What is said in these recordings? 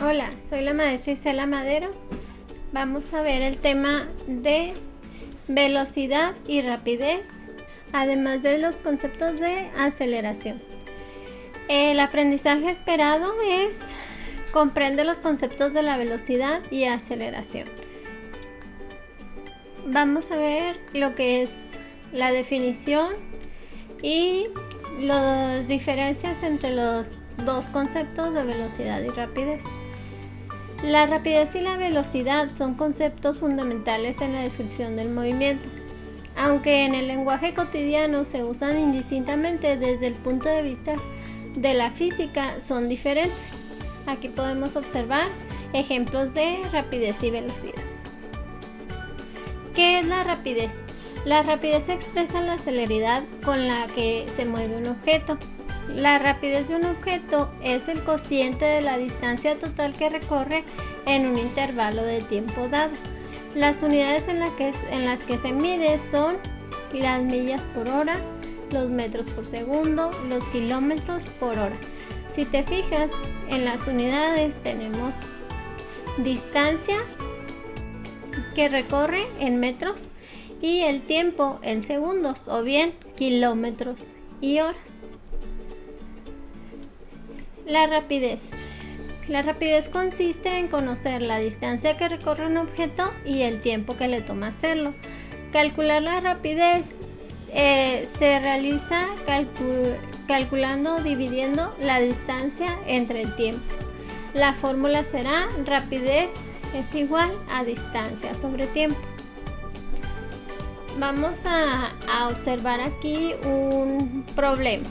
Hola, soy la maestra Isela Madero. Vamos a ver el tema de velocidad y rapidez, además de los conceptos de aceleración. El aprendizaje esperado comprende los conceptos de la velocidad y aceleración. Vamos a ver lo que es la definición y las diferencias entre los dos conceptos de velocidad y rapidez. La rapidez y la velocidad son conceptos fundamentales en la descripción del movimiento. Aunque en el lenguaje cotidiano se usan indistintamente, desde el punto de vista de la física son diferentes. Aquí podemos observar ejemplos de rapidez y velocidad. ¿Qué es la rapidez? La rapidez expresa la celeridad con la que se mueve un objeto. La rapidez de un objeto es el cociente de la distancia total que recorre en un intervalo de tiempo dado. Las unidades en las que se mide son las millas por hora, los metros por segundo, los kilómetros por hora. Si te fijas, en las unidades tenemos distancia que recorre en metros y el tiempo en segundos, o bien kilómetros y horas. La rapidez. La rapidez consiste en conocer la distancia que recorre un objeto y el tiempo que le toma hacerlo. Calcular la rapidez se realiza calculando o dividiendo la distancia entre el tiempo. La fórmula será rapidez es igual a distancia sobre tiempo. Vamos a observar aquí un problema.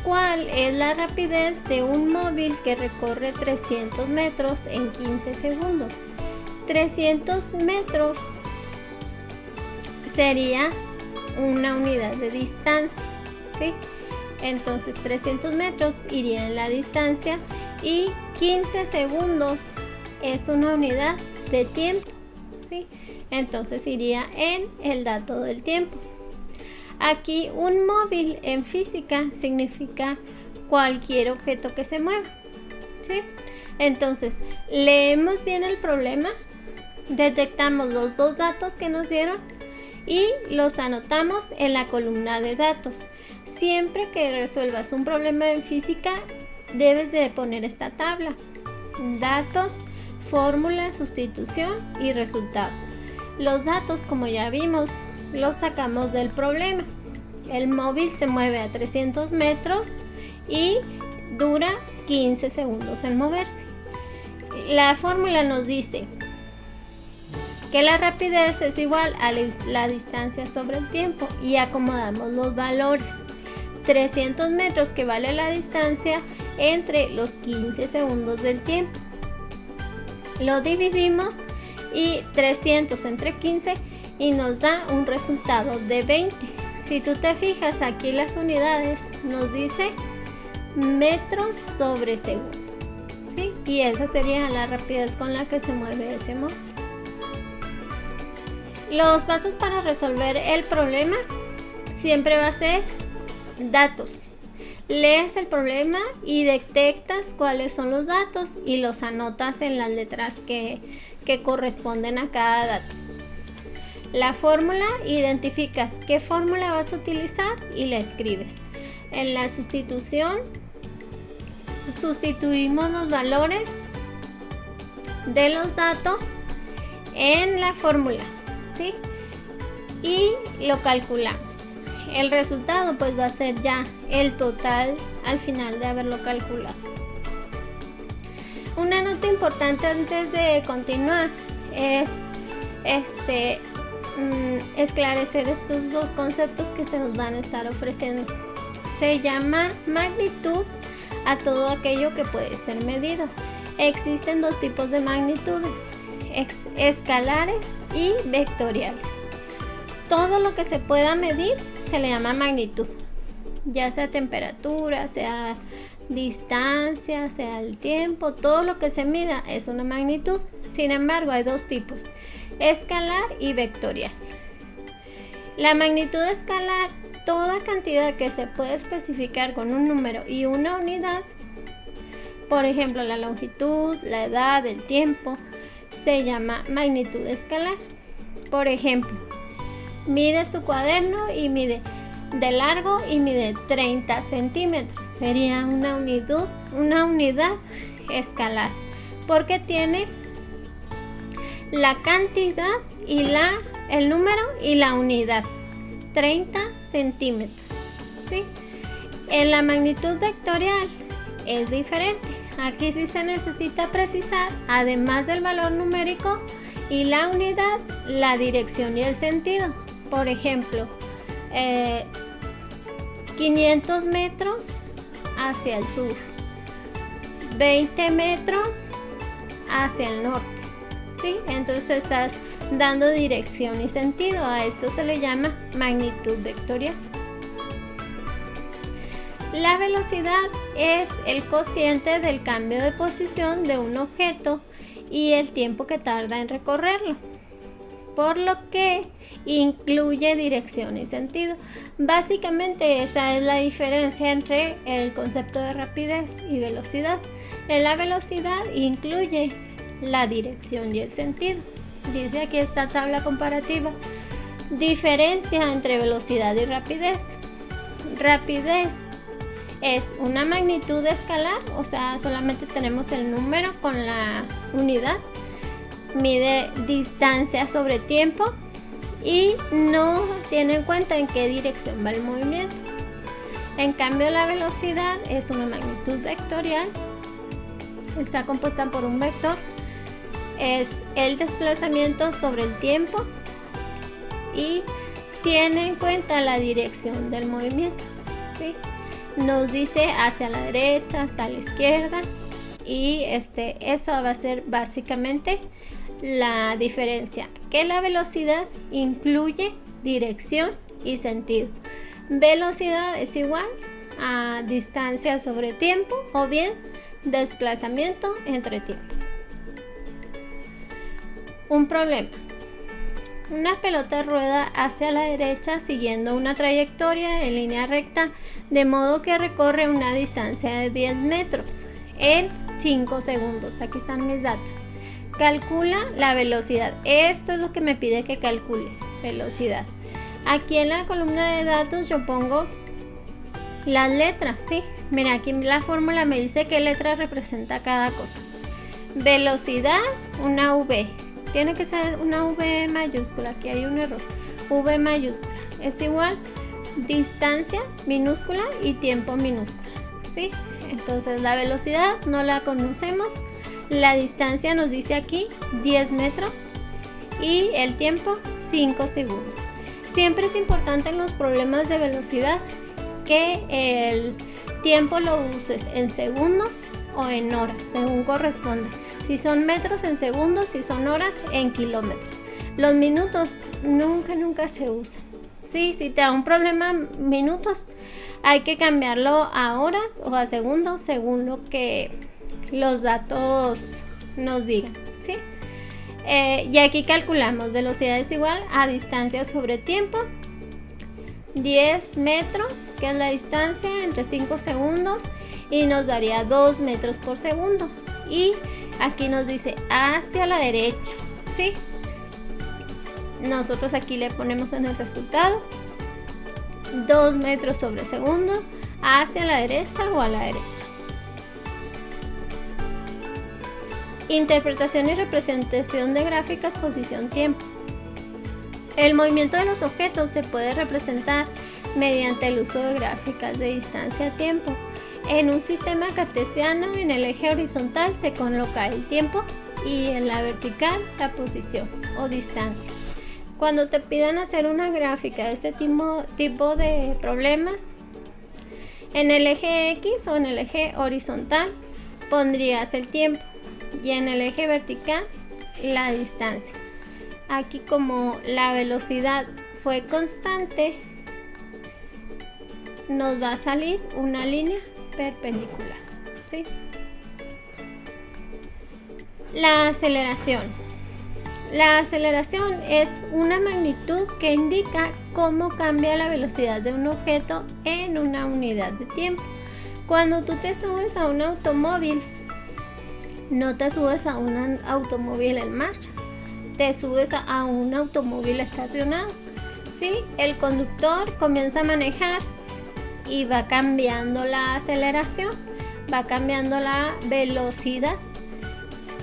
¿Cuál es la rapidez de un móvil que recorre 300 metros en 15 segundos? 300 metros sería una unidad de distancia, ¿sí? Entonces 300 metros iría en la distancia y 15 segundos es una unidad de tiempo, ¿sí? Entonces iría en el dato del tiempo. Aquí un móvil en física significa cualquier objeto que se mueva, ¿sí? Entonces, leemos bien el problema, detectamos los dos datos que nos dieron y los anotamos en la columna de datos. Siempre que resuelvas un problema en física, debes de poner esta tabla: datos, fórmula, sustitución y resultado. Los datos, como ya vimos, los sacamos del problema. El móvil se mueve a 300 metros y dura 15 segundos en moverse. La fórmula nos dice que la rapidez es igual a la distancia sobre el tiempo y acomodamos los valores. 300 metros, que vale la distancia, entre los 15 segundos del tiempo. Lo dividimos y 300 entre 15 y nos da un resultado de 20. Si tú te fijas, aquí las unidades nos dice metros sobre segundo, ¿sí? Y esa sería la rapidez con la que se mueve ese móvil. Los pasos para resolver el problema siempre va a ser datos. Lees el problema y detectas cuáles son los datos y los anotas en las letras que corresponden a cada dato. La fórmula, identificas qué fórmula vas a utilizar y la escribes. En la sustitución, sustituimos los valores de los datos en la fórmula, ¿sí? Y lo calculamos. El resultado pues va a ser ya el total al final de haberlo calculado. Una nota importante antes de continuar es esclarecer estos dos conceptos que se nos van a estar ofreciendo. Se llama magnitud a todo aquello que puede ser medido. Existen dos tipos de magnitudes: escalares y vectoriales. Todo lo que se pueda medir se le llama magnitud, ya sea temperatura, sea distancia, sea el tiempo. Todo lo que se mida es una magnitud. Sin embargo, hay dos tipos: escalar y vectorial. La magnitud escalar, toda cantidad que se puede especificar con un número y una unidad, Por ejemplo, la longitud, la edad, el tiempo, se llama magnitud escalar. Por ejemplo, mides tu cuaderno y mide de largo y mide 30 centímetros. Sería una unidad escalar, porque tiene la cantidad y el número y la unidad, 30 centímetros, ¿sí? En la magnitud vectorial es diferente. Aquí sí se necesita precisar, además del valor numérico y la unidad, la dirección y el sentido. Por ejemplo, 500 metros hacia el sur, 20 metros hacia el norte, ¿sí? Entonces estás dando dirección y sentido. A esto se le llama magnitud vectorial. La velocidad es el cociente del cambio de posición de un objeto y el tiempo que tarda en recorrerlo, por lo que incluye dirección y sentido. Básicamente esa es la diferencia entre el concepto de rapidez y velocidad. En la velocidad incluye la dirección y el sentido. Dice aquí esta tabla comparativa: diferencia entre velocidad y rapidez. Rapidez es una magnitud escalar, o sea, solamente tenemos el número con la unidad, mide distancia sobre tiempo y no tiene en cuenta en qué dirección va el movimiento. En cambio, la velocidad es una magnitud vectorial, está compuesta por un vector, es el desplazamiento sobre el tiempo y tiene en cuenta la dirección del movimiento, ¿sí? Nos dice hacia la derecha, hasta la izquierda, y eso va a ser básicamente la diferencia, que la velocidad incluye dirección y sentido. Velocidad es igual a distancia sobre tiempo o bien desplazamiento entre tiempo. Un problema: una pelota rueda hacia la derecha siguiendo una trayectoria en línea recta, de modo que recorre una distancia de 10 metros en 5 segundos. Aquí están mis datos. Calcula la velocidad. Esto es lo que me pide que calcule, velocidad. Aquí en la columna de datos yo pongo las letras, ¿sí? Mira, aquí la fórmula me dice qué letra representa cada cosa. Velocidad, una V. Tiene que ser una V mayúscula, aquí hay un error. V mayúscula es igual distancia minúscula y tiempo minúscula, ¿sí? Entonces la velocidad no la conocemos, la distancia nos dice aquí 10 metros y el tiempo 5 segundos. Siempre es importante en los problemas de velocidad que el tiempo lo uses en segundos o en horas, según corresponda. Si son metros, en segundos; si son horas, en kilómetros. Los minutos nunca se usan, ¿sí? Si te da un problema minutos, hay que cambiarlo a horas o a segundos según lo que los datos nos digan, ¿sí? Y aquí calculamos velocidad es igual a distancia sobre tiempo, 10 metros, que es la distancia, entre 5 segundos, y nos daría 2 metros por segundo. Y aquí nos dice hacia la derecha, ¿sí? Nosotros aquí le ponemos en el resultado 2 metros sobre segundo hacia la derecha o a la derecha. Interpretación y representación de gráficas posición-tiempo. El movimiento de los objetos se puede representar mediante el uso de gráficas de distancia-tiempo. En un sistema cartesiano, en el eje horizontal se coloca el tiempo y en la vertical la posición o distancia. Cuando te pidan hacer una gráfica de este tipo de problemas, en el eje X o en el eje horizontal pondrías el tiempo y en el eje vertical la distancia. Aquí, como la velocidad fue constante, nos va a salir una línea perpendicular, ¿sí? La aceleración. La aceleración es una magnitud que indica cómo cambia la velocidad de un objeto en una unidad de tiempo. Cuando tú te subes a un automóvil, No te subes a un automóvil en marcha, te subes a un automóvil estacionado, ¿sí? El conductor comienza a manejar y va cambiando la aceleración, va cambiando la velocidad,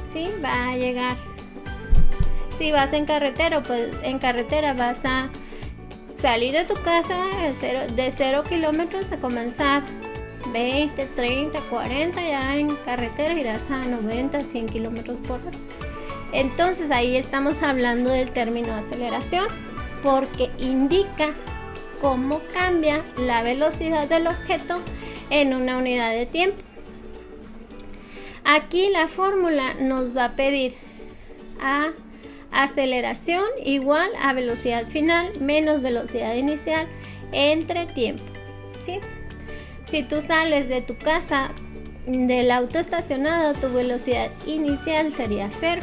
¿sí? Va a llegar. Si vas en carretera, pues en carretera vas a salir de tu casa de 0 kilómetros a comenzar 20, 30, 40, ya en carretera irás a 90, 100 kilómetros por hora. Entonces ahí estamos hablando del término aceleración, porque indica cómo cambia la velocidad del objeto en una unidad de tiempo. Aquí la fórmula nos va a pedir a aceleración igual a velocidad final menos velocidad inicial entre tiempo, ¿sí? Si tú sales de tu casa del auto estacionado, tu velocidad inicial sería 0.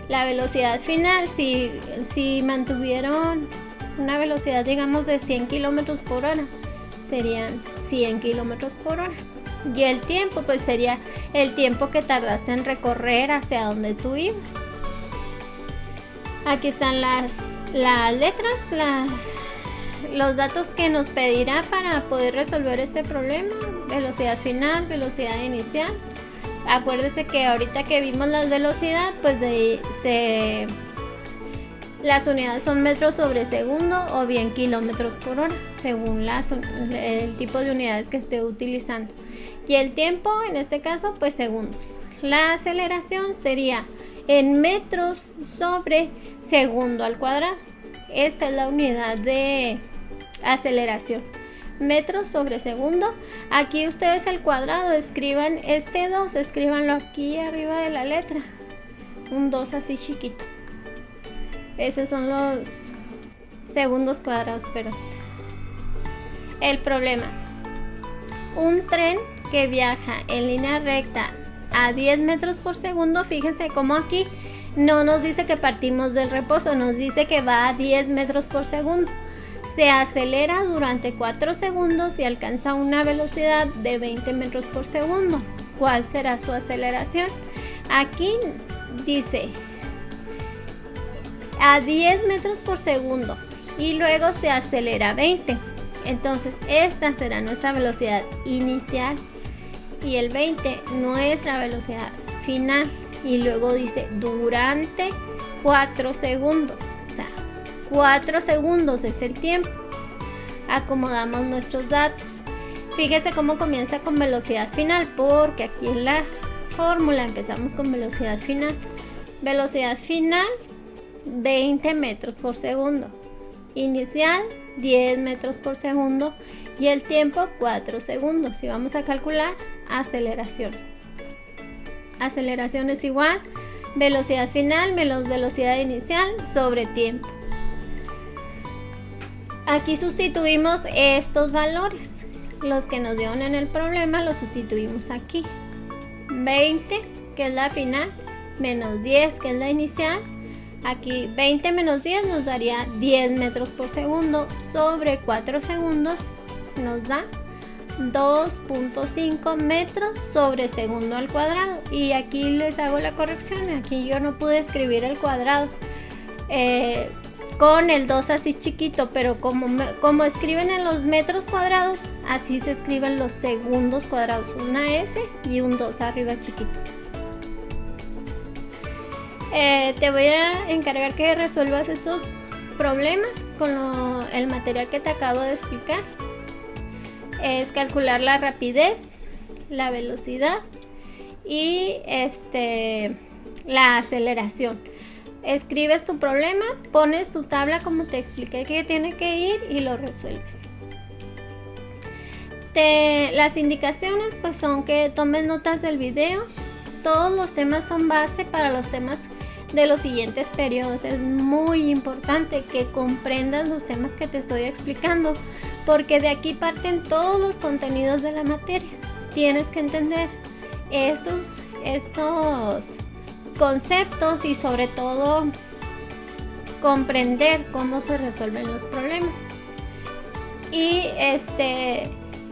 La velocidad final, si mantuvieron una velocidad, digamos, de 100 kilómetros por hora, serían 100 kilómetros por hora. Y el tiempo, pues sería el tiempo que tardaste en recorrer hacia donde tú ibas. Aquí están las letras, los datos que nos pedirá para poder resolver este problema. Velocidad final, velocidad inicial. Acuérdese que ahorita que vimos la velocidad, pues las unidades son metros sobre segundo o bien kilómetros por hora, según el tipo de unidades que esté utilizando. Y el tiempo, en este caso, pues segundos. La aceleración sería en metros sobre segundo al cuadrado. Esta es la unidad de aceleración. Metros sobre segundo. Aquí ustedes el cuadrado, escriban este 2, escríbanlo aquí arriba de la letra. Un 2 así chiquito. Esos son los segundos cuadrados, perdón. El problema. Un tren que viaja en línea recta a 10 metros por segundo, fíjense cómo aquí no nos dice que partimos del reposo, nos dice que va a 10 metros por segundo. Se acelera durante 4 segundos y alcanza una velocidad de 20 metros por segundo. ¿Cuál será su aceleración? Aquí dice a 10 metros por segundo y luego se acelera a 20. Entonces esta será nuestra velocidad inicial y el 20 nuestra velocidad final. Y luego dice durante 4 segundos. O sea, 4 segundos es el tiempo. Acomodamos nuestros datos. Fíjese cómo comienza con velocidad final, porque aquí en la fórmula empezamos con velocidad final. Velocidad final 20 metros por segundo. Inicial 10 metros por segundo. Y el tiempo 4 segundos. Y vamos a calcular aceleración. Aceleración es igual velocidad final menos velocidad inicial sobre tiempo. Aquí sustituimos estos valores. Los que nos dieron en el problema los sustituimos aquí. 20, que es la final, menos 10, que es la inicial. Aquí 20 menos 10 nos daría 10 metros por segundo sobre 4 segundos. Nos da 2.5 metros sobre segundo al cuadrado. Y aquí les hago la corrección. Aquí yo no pude escribir el cuadrado con el 2 así chiquito, pero como escriben en los metros cuadrados, así se escriben los segundos cuadrados, una S y un 2 arriba chiquito. Te voy a encargar que resuelvas estos problemas con el material que te acabo de explicar. Es calcular la rapidez, la velocidad y la aceleración. Escribes tu problema, pones tu tabla como te expliqué que tiene que ir y lo resuelves. Las indicaciones pues son que tomes notas del video. Todos los temas son base para los temas de los siguientes periodos. Es muy importante que comprendas los temas que te estoy explicando, porque de aquí parten todos los contenidos de la materia. Tienes que entender estos conceptos y sobre todo comprender cómo se resuelven los problemas. Y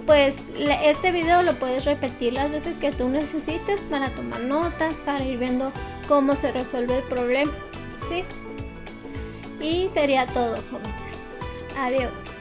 pues este video lo puedes repetir las veces que tú necesites para tomar notas, para ir viendo cómo se resuelve el problema, ¿sí? Y sería todo, jóvenes. Adiós.